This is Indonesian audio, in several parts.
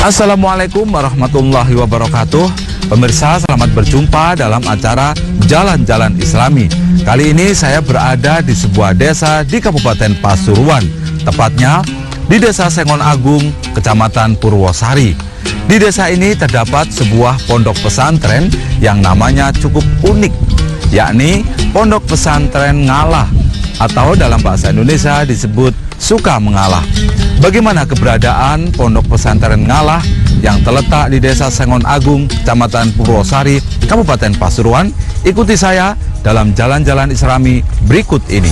Assalamualaikum warahmatullahi wabarakatuh. Pemirsa, selamat berjumpa dalam acara Jalan-Jalan Islami. Kali ini saya berada di sebuah desa di Kabupaten Pasuruan, tepatnya di Desa Sengon Agung, Kecamatan Purwosari. Di desa ini terdapat sebuah pondok pesantren yang namanya cukup unik, yakni Pondok Pesantren Ngalah, atau dalam bahasa Indonesia disebut Suka Mengalah. Bagaimana keberadaan Pondok Pesantren Ngalah yang terletak di Desa Sengon Agung, Kecamatan Purwosari, Kabupaten Pasuruan? Ikuti saya dalam Jalan-Jalan Islami berikut ini.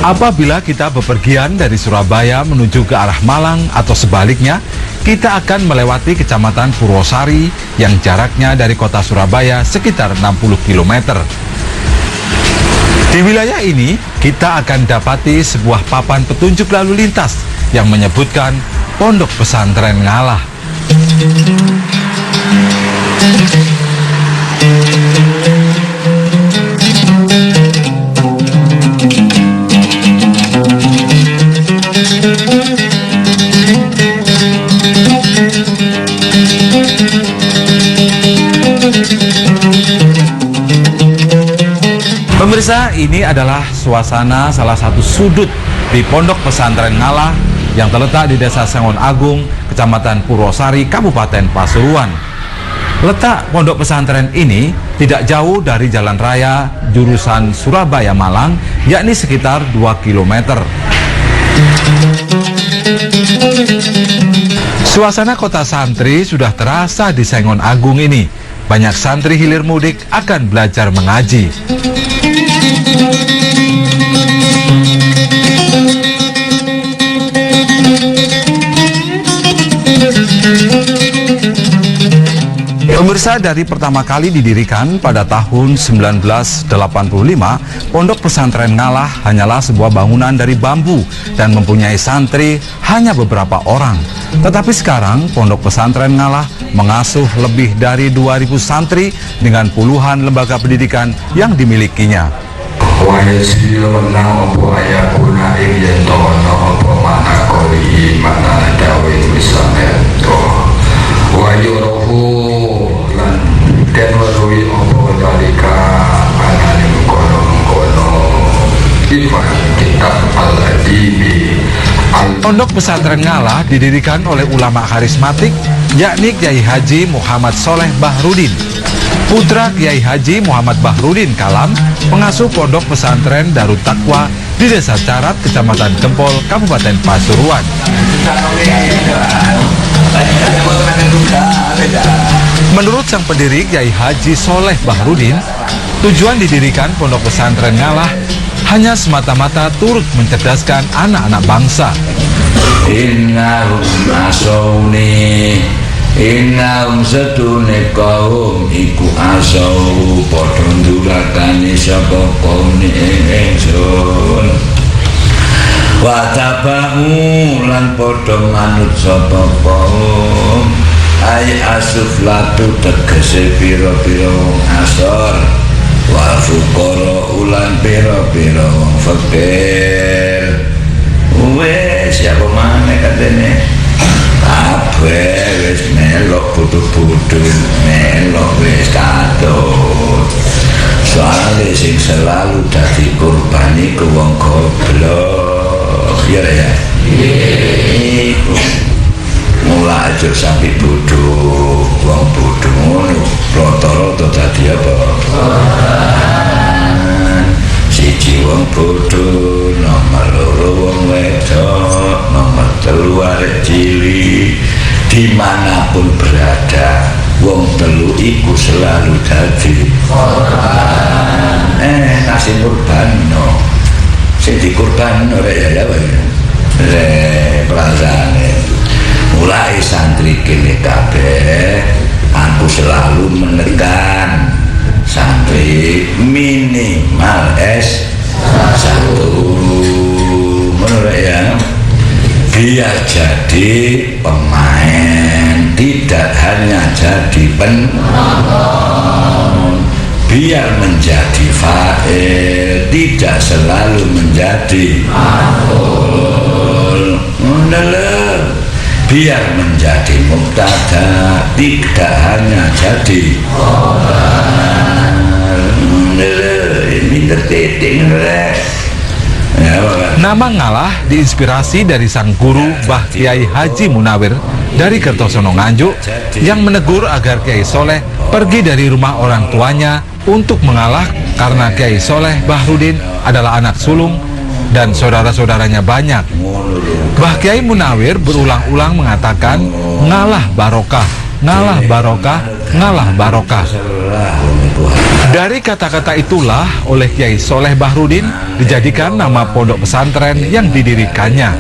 Apabila kita bepergian dari Surabaya menuju ke arah Malang atau sebaliknya, kita akan melewati Kecamatan Purwosari yang jaraknya dari kota Surabaya sekitar 60 km. Di wilayah ini, kita akan dapati sebuah papan petunjuk lalu lintas yang menyebutkan Pondok Pesantren Ngalah. Pemirsa, ini adalah suasana salah satu sudut di Pondok Pesantren Ngalah yang terletak di Desa Sengon Agung, Kecamatan Purwosari, Kabupaten Pasuruan. Letak pondok pesantren ini tidak jauh dari jalan raya jurusan Surabaya-Malang, yakni sekitar 2 km. Suasana kota santri sudah terasa di Sengon Agung ini. Banyak santri hilir mudik akan belajar mengaji. Pemirsa, dari pertama kali didirikan pada tahun 1985, Pondok Pesantren Ngalah hanyalah sebuah bangunan dari bambu dan mempunyai santri hanya beberapa orang. Tetapi sekarang Pondok Pesantren Ngalah mengasuh lebih dari 2.000 santri dengan puluhan lembaga pendidikan yang dimilikinya. Pondok Pesantren Ngalah didirikan oleh ulama karismatik, yakni Kiai Haji Muhammad Soleh Bahrudin. Putra Kiai Haji Muhammad Bahrudin Kalam pengasuh Pondok Pesantren Darut Taqwa di Desa Carat, Kecamatan Gempol, Kabupaten Pasuruan. Menurut sang pendiri Kiai Haji Soleh Bahrudin, tujuan didirikan Pondok Pesantren Ngalah hanya semata-mata turut mencerdaskan anak-anak bangsa. Innahum asawni, innahum sedune kaum iku asaw padha ndulatani sapa kaum ingsun. Wa tabahu lan padha manut sapa kaum. Ai asuflatu tegese pira-pira wong asor. Wa fuqara ulan pira-pira wong fakir. Wes siapa maneh katene kabeh wis melok butuh-butuh melok wis katut. Soale sing selalu dadi korban iku wong goblok ya ya. Iku mulai aja sampai bodoh wong bodho ngono rata-rata dadi apa? Siji wong bodho, nomor loro wong wedok, nomor telu arek cilik. Dimanapun berada, wong telu iku selalu dadi korban. Nasi kurbanno, sing dikurbanno rek ya apa ya? Pelajaran mulai santri kene kabeh, aku selalu menekan santri minimal S1 menurut ya, biar jadi pemain, tidak hanya jadi penonton, biar menjadi fa'il, tidak selalu menjadi maf'ul. Biar menjadi mubtada, tidak hanya jadi ini tertitik. Nama Ngalah diinspirasi dari sang guru Mbah Kiai Haji Munawir dari Kertosono Nganjuk yang menegur agar Kiai Soleh pergi dari rumah orang tuanya untuk mengalah karena Kiai Soleh Bahrudin adalah anak sulung dan saudara-saudaranya banyak. Mbah Kiai Munawir berulang-ulang mengatakan ngalah barokah, ngalah barokah, ngalah barokah. Dari kata-kata itulah oleh Kiai Soleh Bahrudin dijadikan nama pondok pesantren yang didirikannya.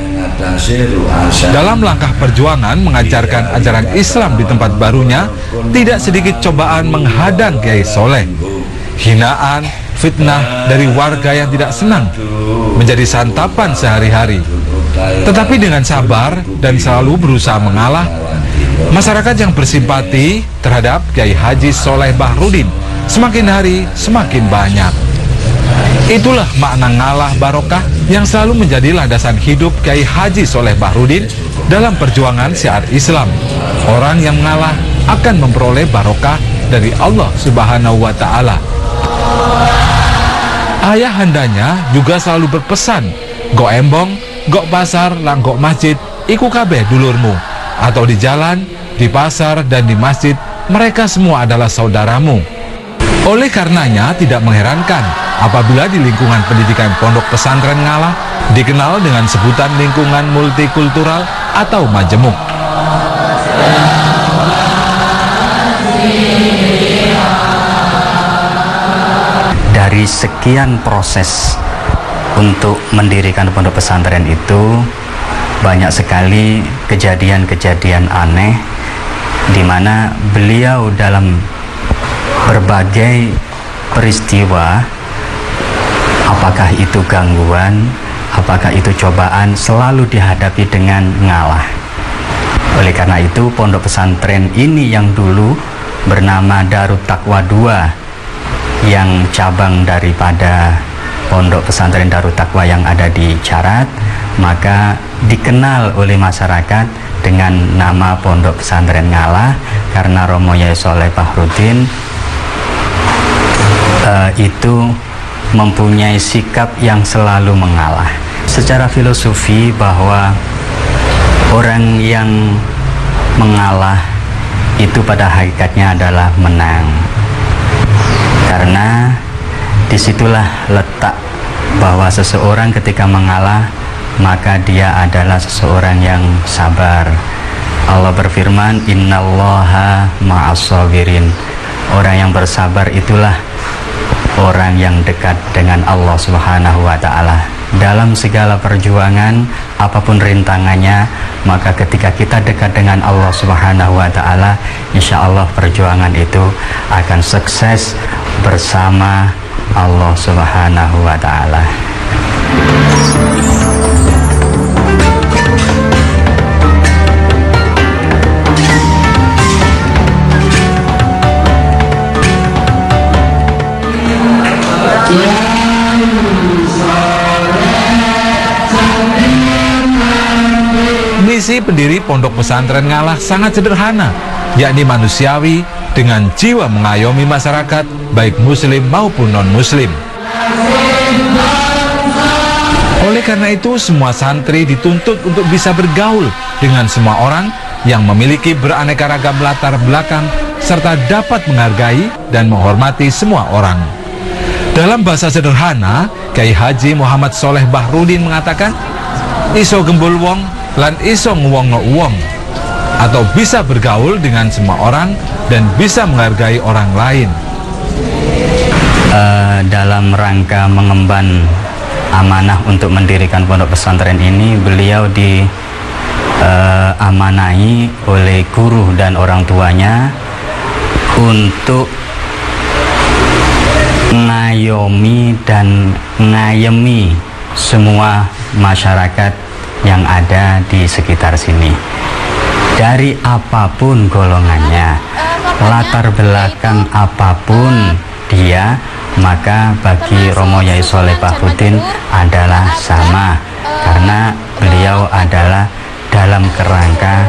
Dalam langkah perjuangan mengajarkan ajaran Islam di tempat barunya, tidak sedikit cobaan menghadang Kiai Soleh. Hinaan, fitnah dari warga yang tidak senang menjadi santapan sehari-hari. Tetapi dengan sabar dan selalu berusaha mengalah, masyarakat yang bersimpati terhadap Kiai Haji Soleh Bahrudin semakin hari semakin banyak. Itulah makna ngalah barokah yang selalu menjadi landasan hidup Kiai Haji Soleh Bahrudin dalam perjuangan syiar Islam. Orang yang mengalah akan memperoleh barokah dari Allah Subhanahu wa Ta'ala. Ayahandanya juga selalu berpesan, "Gok embong, gok pasar, lang gok masjid, iku kabeh dulurmu." Atau di jalan, di pasar, dan di masjid, mereka semua adalah saudaramu. Oleh karenanya tidak mengherankan apabila di lingkungan pendidikan pondok pesantren Ngalah dikenal dengan sebutan lingkungan multikultural atau majemuk. Dari sekian proses untuk mendirikan pondok pesantren itu, banyak sekali kejadian-kejadian aneh di mana beliau dalam berbagai peristiwa, apakah itu gangguan, apakah itu cobaan, selalu dihadapi dengan ngalah. Oleh karena itu pondok pesantren ini yang dulu bernama Darut Taqwa II, yang cabang daripada pondok pesantren Darut Taqwa yang ada di Carat, maka dikenal oleh masyarakat dengan nama pondok pesantren Ngalah karena Romo Yai Soleh Bahrudin itu mempunyai sikap yang selalu mengalah. Secara filosofi bahwa orang yang mengalah itu pada hakikatnya adalah menang, karena disitulah letak bahwa seseorang ketika mengalah maka dia adalah seseorang yang sabar. Allah berfirman, innallaha ma'as-sabirin. Orang yang bersabar itulah orang yang dekat dengan Allah Subhanahu wa Ta'ala. Dalam segala perjuangan, apapun rintangannya, maka ketika kita dekat dengan Allah Subhanahu wa Ta'ala, insya Allah perjuangan itu akan sukses bersama Allah Subhanahu wa Ta'ala. Misi pendiri pondok pesantren Ngalah sangat sederhana, yakni manusiawi dengan jiwa mengayomi masyarakat baik muslim maupun non-muslim. Oleh karena itu semua santri dituntut untuk bisa bergaul dengan semua orang yang memiliki beraneka ragam latar belakang serta dapat menghargai dan menghormati semua orang. Dalam bahasa sederhana, Kiai Haji Muhammad Soleh Bahrudin mengatakan, iso gembul wong lan iso nguwongno wong, atau bisa bergaul dengan semua orang dan bisa menghargai orang lain. Dalam rangka mengemban amanah untuk mendirikan pondok pesantren ini, beliau diamanahi oleh guru dan orang tuanya untuk ngayomi dan ngayemi semua masyarakat yang ada di sekitar sini, dari apapun golongannya, latar belakang apapun dia, maka bagi Romo Yai Soleh Bahrudin adalah sama, karena beliau adalah dalam kerangka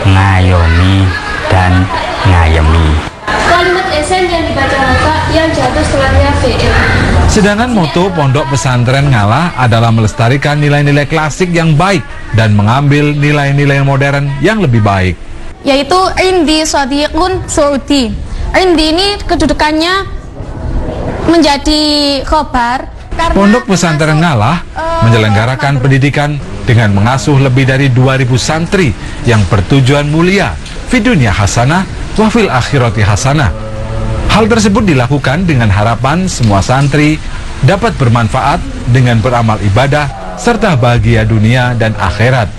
ngayomi dan ngayemi. Kalimat esen yang dibaca Bapak yang jatuh setelahnya BL. Sedangkan moto Pondok Pesantren Ngalah adalah melestarikan nilai-nilai klasik yang baik dan mengambil nilai-nilai modern yang lebih baik. Yaitu Indi Shadiqun Suudi. Indi ini kedudukannya menjadi khobar. Pondok Pesantren Ngalah menyelenggarakan pendidikan dengan mengasuh lebih dari 2.000 santri yang bertujuan mulia, fidunya hasanah, wafil akhirati hasanah. Hal tersebut dilakukan dengan harapan semua santri dapat bermanfaat dengan beramal ibadah serta bahagia dunia dan akhirat.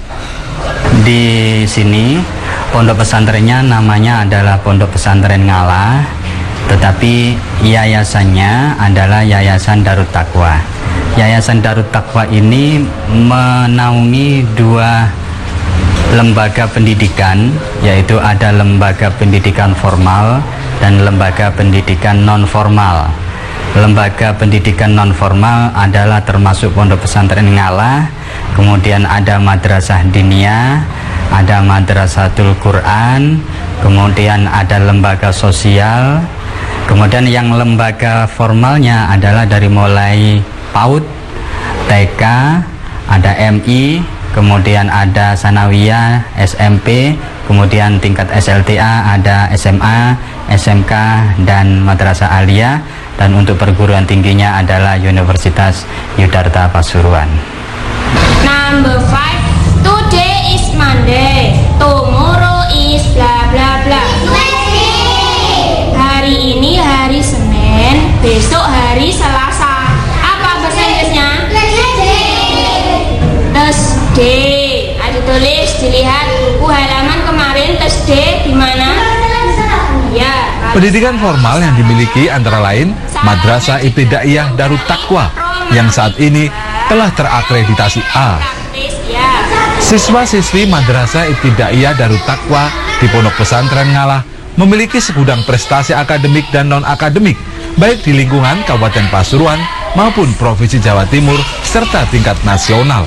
Di sini pondok pesantrennya namanya adalah Pondok Pesantren Ngalah, tetapi yayasannya adalah Yayasan Darut Taqwa. Yayasan Darut Taqwa ini menaungi dua lembaga pendidikan, yaitu ada lembaga pendidikan formal dan lembaga pendidikan non formal. Lembaga pendidikan non formal adalah termasuk Pondok Pesantren Ngalah, kemudian ada Madrasah Diniyah, ada Madrasatul Quran, kemudian ada lembaga sosial, kemudian yang lembaga formalnya adalah dari mulai PAUD, TK, ada MI, kemudian ada Sanawiyah, SMP, kemudian tingkat SLTA ada SMA, SMK, dan Madrasah Aliyah, dan untuk perguruan tingginya adalah Universitas Yudharta Pasuruan. Number 5. Today is Monday. Tomorrow is bla bla bla. Hari ini hari Senin, besok hari Selasa. Apa bahasa Inggrisnya? Thursday. Ada tulis, dilihat buku halaman kemarin. Thursday di mana? Ya. Pendidikan formal yang dimiliki antara lain Madrasah Ibtidaiyah Darut Taqwa yang saat ini telah terakreditasi A. Siswa-siswi Madrasah Ibtidaiyah Darut Taqwa di Pondok Pesantren Ngalah memiliki segudang prestasi akademik dan non-akademik, baik di lingkungan Kabupaten Pasuruan maupun Provinsi Jawa Timur serta tingkat nasional.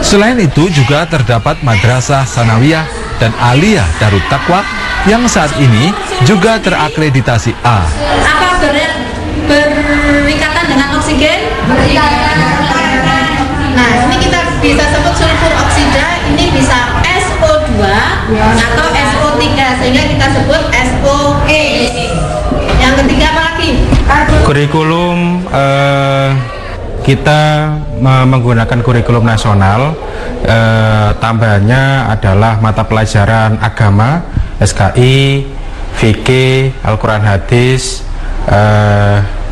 Selain itu juga terdapat Madrasah Sanawiyah dan Aliyah Darut Taqwa yang saat ini juga terakreditasi A. Apa berikatan dengan oksigen? Nah, ini kita bisa sebut sulfur oksida, ini bisa SO2 atau SO3, sehingga kita sebut SOE. Yang ketiga apa lagi? Kurikulum kita menggunakan kurikulum nasional, tambahannya adalah mata pelajaran agama, SKI, fikih, Al-Quran hadis,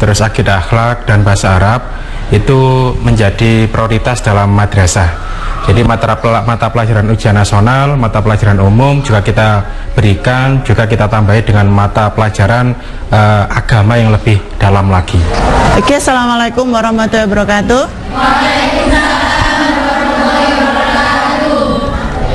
terus akidah akhlak dan bahasa Arab itu menjadi prioritas dalam madrasah. Jadi mata pelajaran ujian nasional, mata pelajaran umum juga kita berikan, juga kita tambahi dengan mata pelajaran agama yang lebih dalam lagi. Oke, assalamualaikum warahmatullahi wabarakatuh.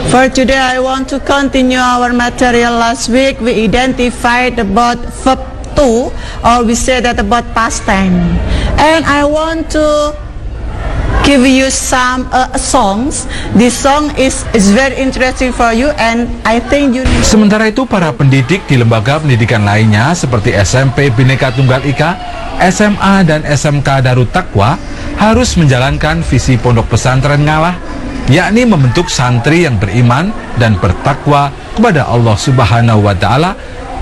For today, I want to continue our material. Last week, we identified about verb to, or we said that about past time. And I want to give you some songs. This song is very interesting for you, and I think you need. Sementara itu, para pendidik di lembaga pendidikan lainnya seperti SMP Bhinneka Tunggal Ika, SMA dan SMK Darut Taqwa harus menjalankan visi Pondok Pesantren Ngalah, yakni membentuk santri yang beriman dan bertakwa kepada Allah Subhanahu wa Ta'ala,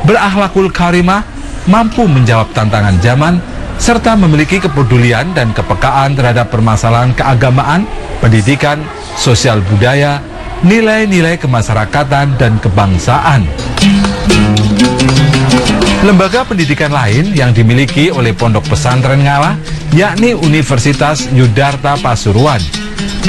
berakhlakul karimah, mampu menjawab tantangan zaman, serta memiliki kepedulian dan kepekaan terhadap permasalahan keagamaan, pendidikan, sosial budaya, nilai-nilai kemasyarakatan dan kebangsaan. Lembaga pendidikan lain yang dimiliki oleh Pondok Pesantren Ngalah yakni Universitas Yudharta Pasuruan.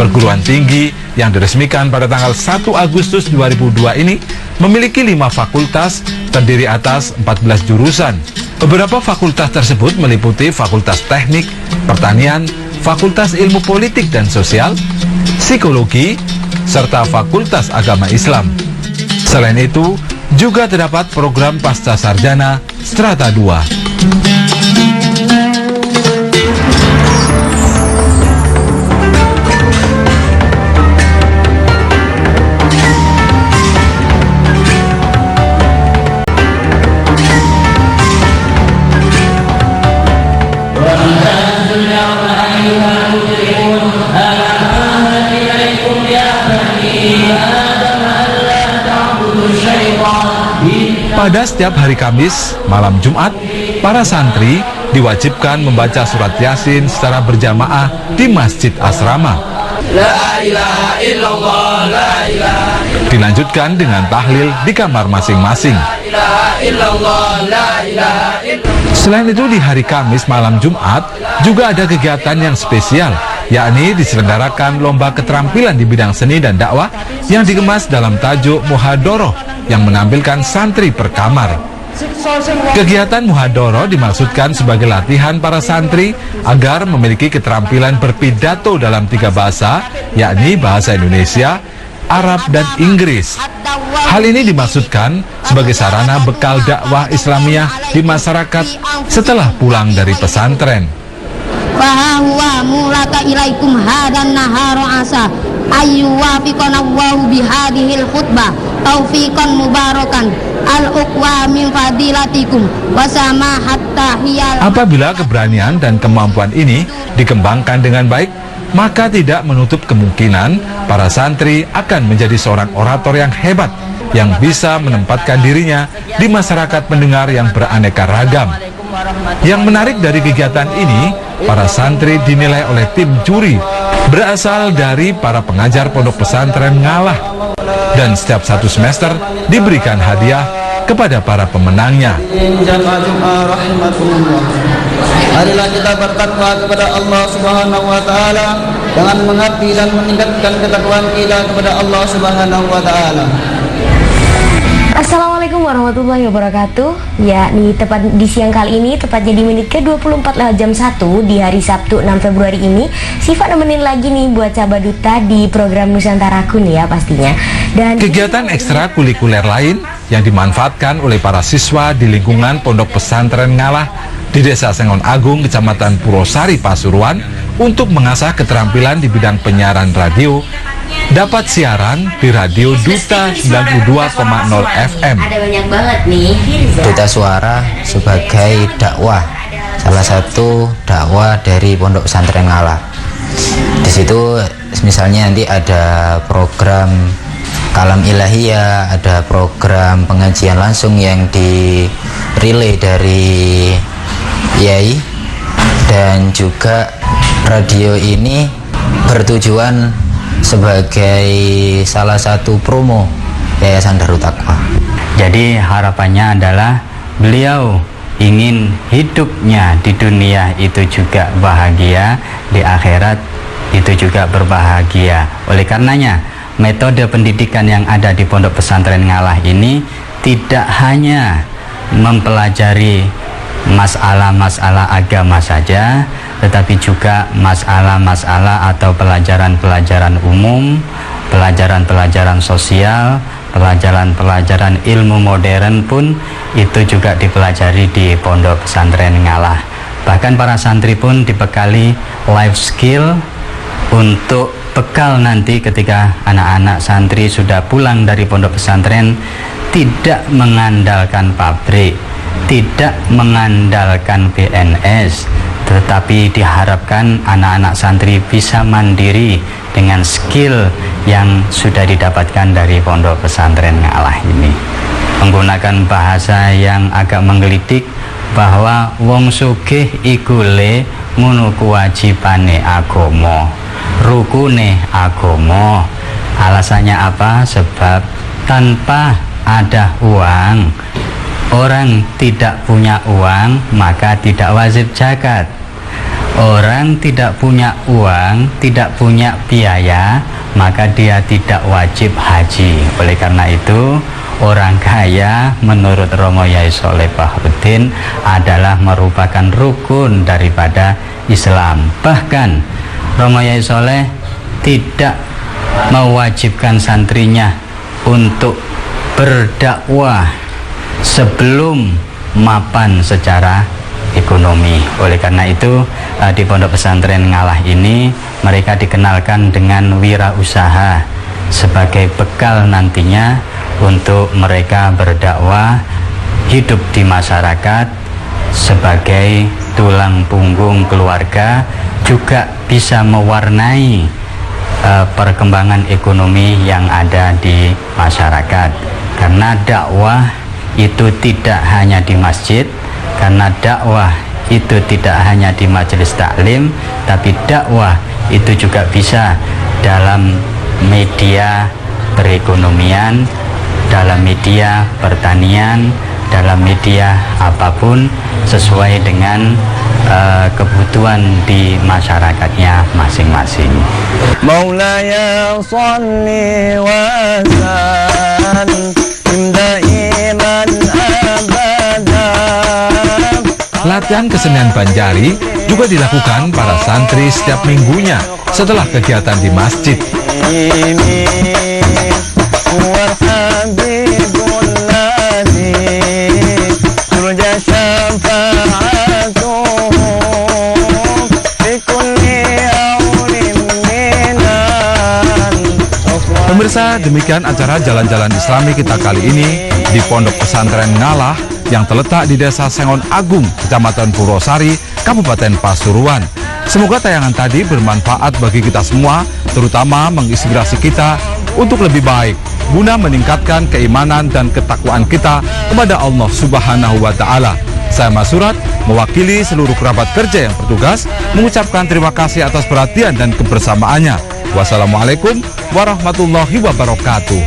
Perguruan tinggi yang diresmikan pada tanggal 1 Agustus 2002 ini memiliki 5 fakultas terdiri atas 14 jurusan. Beberapa fakultas tersebut meliputi Fakultas Teknik, Pertanian, Fakultas Ilmu Politik dan Sosial, Psikologi, serta Fakultas Agama Islam. Selain itu, juga terdapat program Pasca Sarjana Strata 2. Pada setiap hari Kamis, malam Jumat, para santri diwajibkan membaca surat Yasin secara berjamaah di Masjid Asrama. La ilaha illallah, la ilaha illallah. Dilanjutkan dengan tahlil di kamar masing-masing. Selain itu, di hari Kamis malam Jumat juga ada kegiatan yang spesial, yakni diselenggarakan lomba keterampilan di bidang seni dan dakwah yang dikemas dalam tajuk Muhadoroh yang menampilkan santri per kamar. Kegiatan Muhadoroh dimaksudkan sebagai latihan para santri agar memiliki keterampilan berpidato dalam 3 bahasa, yakni bahasa Indonesia, Arab, dan Inggris. Hal ini dimaksudkan sebagai sarana bekal dakwah Islamiyah di masyarakat setelah pulang dari pesantren. Fahuwa mulaka ilaikum hadan naharu asa ayyuwafiqana Allahu bihadihil khutbah taufiqan mubarakan al-uqwa min fadilatikum wasama hatta hiyal. Apabila keberanian dan kemampuan ini dikembangkan dengan baik, maka tidak menutup kemungkinan para santri akan menjadi seorang orator yang hebat yang bisa menempatkan dirinya di masyarakat pendengar yang beraneka ragam. Yang menarik dari kegiatan ini, para santri dinilai oleh tim juri berasal dari para pengajar Pondok Pesantren Ngalah, dan setiap 1 semester diberikan hadiah kepada para pemenangnya. Marilah kita bertakwa kepada Allah Subhanahu wa Ta'ala dengan mengabdi dan meningkatkan ketakwaan kita kepada Allah Subhanahu wa Ta'ala. Assalamualaikum warahmatullahi wabarakatuh. Ya, tepat di siang kali ini, tepatnya di menit ke-24 lewat jam 1 di hari Sabtu 6 Februari ini, Siva nemenin lagi nih buat sahabat duta di program Nusantara Kun ya pastinya. Dan kegiatan ekstrakurikuler lain yang dimanfaatkan oleh para siswa di lingkungan Pondok Pesantren Ngalah di Desa Sengon Agung, Kecamatan Purwosari, Pasuruan, untuk mengasah keterampilan di bidang penyiaran radio, dapat siaran di Radio Duta 92,0 FM. Ada banyak banget nih. Duta Suara sebagai dakwah, salah satu dakwah dari Pondok Pesantren Ngalah. Di situ misalnya nanti ada program Kalam Ilahiyah, ada program pengajian langsung yang di-relay dari Yai, dan juga radio ini bertujuan sebagai salah satu promo Yayasan Darut Taqwa. Jadi harapannya adalah beliau ingin hidupnya di dunia itu juga bahagia, di akhirat itu juga berbahagia. Oleh karenanya, metode pendidikan yang ada di Pondok Pesantren Ngalah ini tidak hanya mempelajari masalah-masalah agama saja, tetapi juga masalah-masalah atau pelajaran-pelajaran umum, pelajaran-pelajaran sosial, pelajaran-pelajaran ilmu modern pun itu juga dipelajari di Pondok Pesantren Ngalah. Bahkan para santri pun dibekali life skill untuk bekal nanti ketika anak-anak santri sudah pulang dari pondok pesantren, tidak mengandalkan pabrik, tidak mengandalkan BNS, tetapi diharapkan anak-anak santri bisa mandiri dengan skill yang sudah didapatkan dari pondok pesantren Ngalah ini. Menggunakan bahasa yang agak menggelitik bahwa wong sugih iku le ngono kewajibane agama, rukune agama. Alasannya apa? Sebab tanpa ada uang, orang tidak punya uang maka tidak wajib zakat. Orang tidak punya uang, tidak punya biaya, maka dia tidak wajib haji. Oleh karena itu, orang kaya menurut Romo Yai Soleh Bahruddin adalah merupakan rukun daripada Islam. Bahkan Romo Yai Soleh tidak mewajibkan santrinya untuk berdakwah sebelum mapan secara ekonomi. Oleh karena itu di pondok pesantren Ngalah ini mereka dikenalkan dengan wirausaha sebagai bekal nantinya untuk mereka berdakwah, hidup di masyarakat sebagai tulang punggung keluarga, juga bisa mewarnai perkembangan ekonomi yang ada di masyarakat. Karena dakwah itu tidak hanya di masjid, karena dakwah itu tidak hanya di majelis taklim, tapi dakwah itu juga bisa dalam media perekonomian, dalam media pertanian, dalam media apapun sesuai dengan kebutuhan di masyarakatnya masing-masing. Maulaya shalli wa sallim daiman abada. Latihan kesenian Banjari juga dilakukan para santri setiap minggunya setelah kegiatan di masjid. Pemirsa, demikian acara Jalan-Jalan Islami kita kali ini di Pondok Pesantren Ngalah yang terletak di Desa Sengon Agung, Kecamatan Purwosari, Kabupaten Pasuruan. Semoga tayangan tadi bermanfaat bagi kita semua, terutama menginspirasi kita untuk lebih baik, guna meningkatkan keimanan dan ketakwaan kita kepada Allah Subhanahu wa Ta'ala. Saya Mas Surat, mewakili seluruh kerabat kerja yang bertugas, mengucapkan terima kasih atas perhatian dan kebersamaannya. Wassalamualaikum warahmatullahi wabarakatuh.